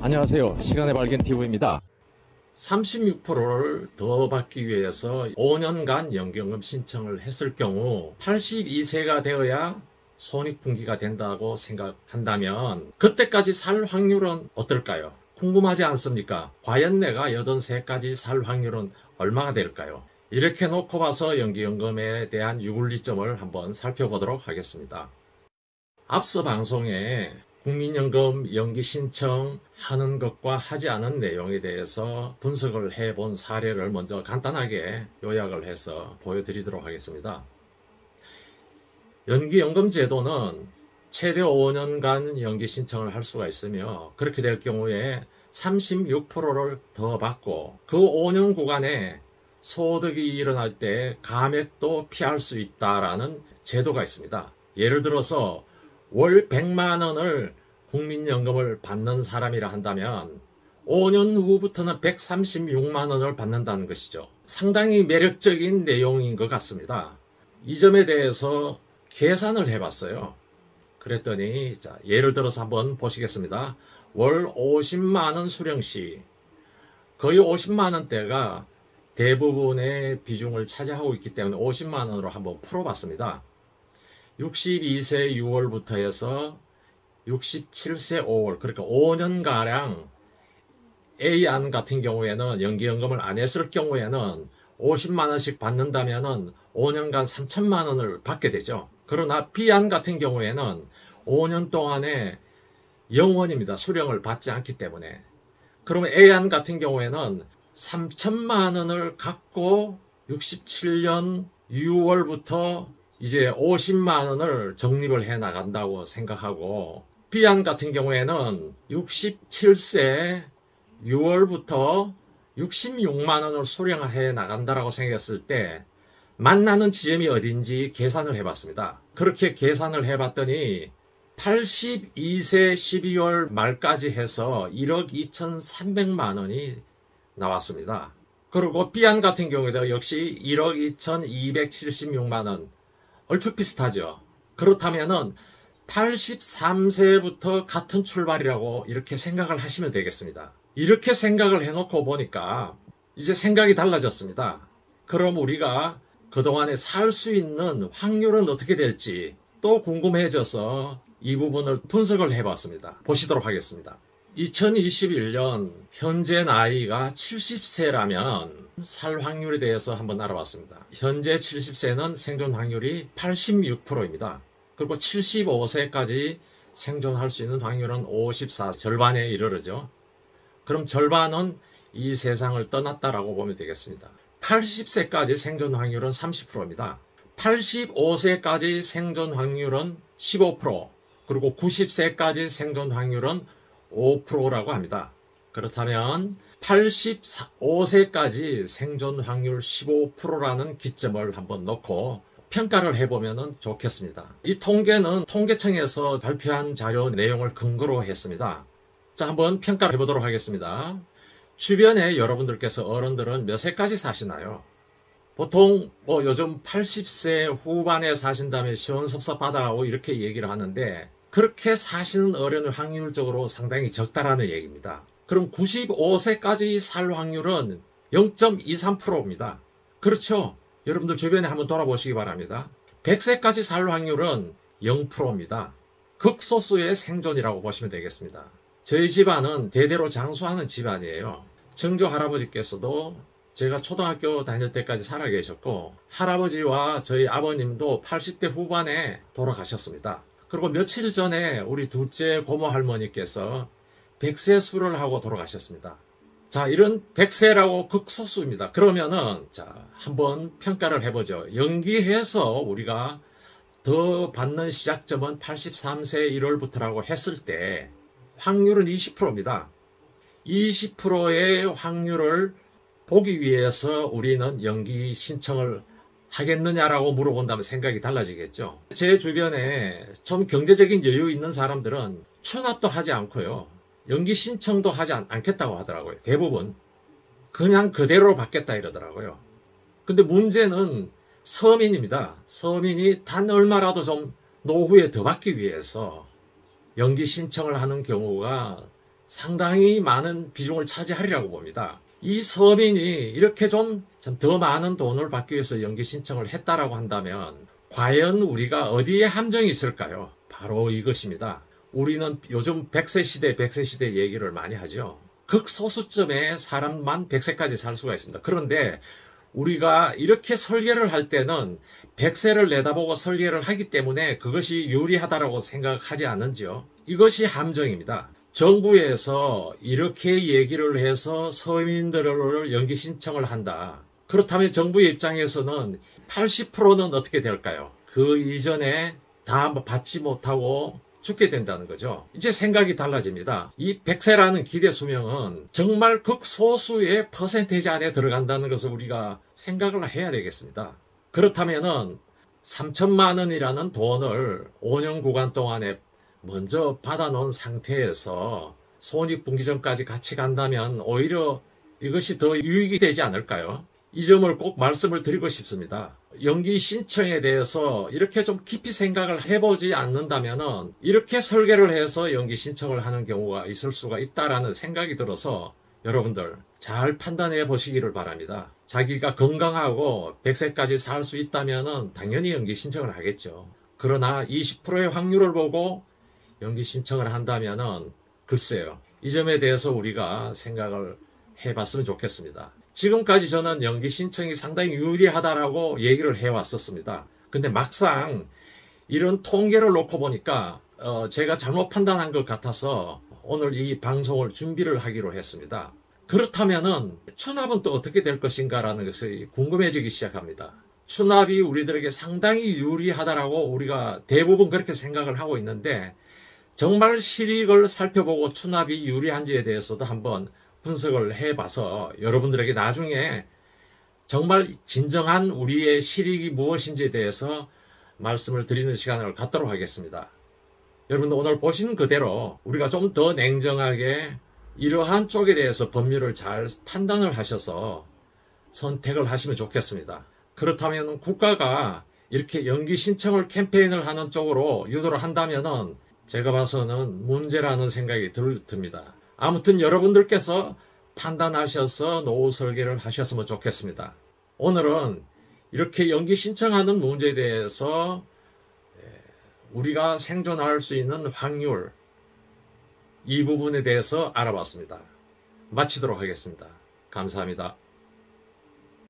안녕하세요. 시간의 발견 TV입니다. 36%를 더 받기 위해서 5년간 연기연금 신청을 했을 경우 82세가 되어야 손익분기가 된다고 생각한다면 그때까지 살 확률은 어떨까요? 궁금하지 않습니까? 과연 내가 80세까지 살 확률은 얼마가 될까요? 이렇게 놓고 봐서 연기연금에 대한 유불리점을 한번 살펴보도록 하겠습니다. 앞서 방송에 국민연금 연기 신청하는 것과 하지 않은 내용에 대해서 분석을 해본 사례를 먼저 간단하게 요약을 해서 보여드리도록 하겠습니다. 연기연금 제도는 최대 5년간 연기 신청을 할 수가 있으며 그렇게 될 경우에 36%를 더 받고 그 5년 구간에 소득이 일어날 때 감액도 피할 수 있다라는 제도가 있습니다. 예를 들어서 월 100만 원을 국민연금을 받는 사람이라 한다면 5년 후부터는 136만 원을 받는다는 것이죠. 상당히 매력적인 내용인 것 같습니다. 이 점에 대해서 계산을 해봤어요. 그랬더니 자, 예를 들어서 한번 보시겠습니다. 월 50만 원 수령시 거의 50만 원대가 대부분의 비중을 차지하고 있기 때문에 50만 원으로 한번 풀어봤습니다. 62세 6월부터 해서 67세 5월 그러니까 5년가량 A안 같은 경우에는 연기연금을 안 했을 경우에는 50만 원씩 받는다면 5년간 3천만 원을 받게 되죠. 그러나 B안 같은 경우에는 5년 동안에 0원입니다. 수령을 받지 않기 때문에. 그러면 A안 같은 경우에는 3천만 원을 갖고 67년 6월부터 이제 50만 원을 적립을 해 나간다고 생각하고 B안 같은 경우에는 67세 6월부터 66만 원을 수령해 나간다라고 생각했을 때 만나는 지점이 어딘지 계산을 해봤습니다. 그렇게 계산을 해봤더니 82세 12월 말까지 해서 1억 2,300만 원이 나왔습니다. 그리고 B안 같은 경우에도 역시 1억 2,276만 원 얼추 비슷하죠. 그렇다면은 83세부터 같은 출발이라고 이렇게 생각을 하시면 되겠습니다. 이렇게 생각을 해놓고 보니까 이제 생각이 달라졌습니다. 그럼 우리가 그동안에 살 수 있는 확률은 어떻게 될지 또 궁금해져서 이 부분을 분석을 해봤습니다. 보시도록 하겠습니다. 2021년 현재 나이가 70세라면 살 확률에 대해서 한번 알아봤습니다. 현재 70세는 생존 확률이 86%입니다. 그리고 75세까지 생존할 수 있는 확률은 54, 절반에 이르르죠. 그럼 절반은 이 세상을 떠났다라고 보면 되겠습니다. 80세까지 생존 확률은 30%입니다. 85세까지 생존 확률은 15%, 그리고 90세까지 생존 확률은 5%라고 합니다. 그렇다면 85세까지 생존 확률 15%라는 기점을 한번 넣고 평가를 해보면 좋겠습니다. 이 통계는 통계청에서 발표한 자료 내용을 근거로 했습니다. 자, 한번 평가를 해보도록 하겠습니다. 주변에 여러분들께서 어른들은 몇 세까지 사시나요? 보통 요즘 80세 후반에 사신다면 시원섭섭하다고 이렇게 얘기를 하는데 그렇게 사시는 어른은 확률적으로 상당히 적다라는 얘기입니다. 그럼 95세까지 살 확률은 0.23%입니다. 그렇죠? 여러분들 주변에 한번 돌아보시기 바랍니다. 100세까지 살 확률은 0%입니다. 극소수의 생존이라고 보시면 되겠습니다. 저희 집안은 대대로 장수하는 집안이에요. 증조 할아버지께서도 제가 초등학교 다닐 때까지 살아 계셨고 할아버지와 저희 아버님도 80대 후반에 돌아가셨습니다. 그리고 며칠 전에 우리 둘째 고모 할머니께서 100세 수를 하고 돌아가셨습니다. 자, 이런 100세라고 극소수입니다. 그러면은 자, 한번 평가를 해보죠. 연기해서 우리가 더 받는 시작점은 83세 1월부터라고 했을 때 확률은 20%입니다. 20%의 확률을 보기 위해서 우리는 연기 신청을 하겠느냐라고 물어본다면 생각이 달라지겠죠. 제 주변에 좀 경제적인 여유 있는 사람들은 추납도 하지 않고요. 연기 신청도 하지 않겠다고 하더라고요. 대부분. 그냥 그대로 받겠다 이러더라고요. 근데 문제는 서민입니다. 서민이 단 얼마라도 좀 노후에 더 받기 위해서 연기 신청을 하는 경우가 상당히 많은 비중을 차지하리라고 봅니다. 이 서민이 이렇게 좀 더 많은 돈을 받기 위해서 연기 신청을 했다라고 한다면 과연 우리가 어디에 함정이 있을까요? 바로 이것입니다. 우리는 요즘 100세 시대 얘기를 많이 하죠. 극소수점의 사람만 100세까지 살 수가 있습니다. 그런데 우리가 이렇게 설계를 할 때는 100세를 내다보고 설계를 하기 때문에 그것이 유리하다고 생각하지 않는지요? 이것이 함정입니다. 정부에서 이렇게 얘기를 해서 서민들을 연기 신청을 한다. 그렇다면 정부의 입장에서는 80%는 어떻게 될까요? 그 이전에 다 받지 못하고 죽게 된다는 거죠. 이제 생각이 달라집니다. 이 100세라는 기대 수명은 정말 극소수의 퍼센테이지 안에 들어간다는 것을 우리가 생각을 해야 되겠습니다. 그렇다면은 3천만 원이라는 돈을 5년 구간 동안에 먼저 받아놓은 상태에서 손익분기 전까지 같이 간다면 오히려 이것이 더 유익이 되지 않을까요? 이 점을 꼭 말씀을 드리고 싶습니다. 연기 신청에 대해서 이렇게 좀 깊이 생각을 해보지 않는다면은 이렇게 설계를 해서 연기 신청을 하는 경우가 있을 수가 있다라는 생각이 들어서 여러분들 잘 판단해 보시기를 바랍니다. 자기가 건강하고 100세까지 살 수 있다면은 당연히 연기 신청을 하겠죠. 그러나 20%의 확률을 보고 연기 신청을 한다면은 글쎄요. 이 점에 대해서 우리가 생각을 해봤으면 좋겠습니다. 지금까지 저는 연기 신청이 상당히 유리하다라고 얘기를 해왔었습니다. 근데 막상 이런 통계를 놓고 보니까 제가 잘못 판단한 것 같아서 오늘 이 방송을 준비를 하기로 했습니다. 그렇다면은 추납은 또 어떻게 될 것인가라는 것이 궁금해지기 시작합니다. 추납이 우리들에게 상당히 유리하다라고 우리가 대부분 그렇게 생각을 하고 있는데 정말 실익을 살펴보고 추납이 유리한지에 대해서도 한번 분석을 해봐서 여러분들에게 나중에 정말 진정한 우리의 실익이 무엇인지에 대해서 말씀을 드리는 시간을 갖도록 하겠습니다. 여러분들 오늘 보신 그대로 우리가 좀 더 냉정하게 이러한 쪽에 대해서 법률을 잘 판단을 하셔서 선택을 하시면 좋겠습니다. 그렇다면 국가가 이렇게 연기 신청을 캠페인을 하는 쪽으로 유도를 한다면은 제가 봐서는 문제라는 생각이 듭니다. 아무튼 여러분들께서 판단하셔서 노후 설계를 하셨으면 좋겠습니다. 오늘은 이렇게 연기 신청하는 문제에 대해서 우리가 생존할 수 있는 확률 이 부분에 대해서 알아봤습니다. 마치도록 하겠습니다. 감사합니다.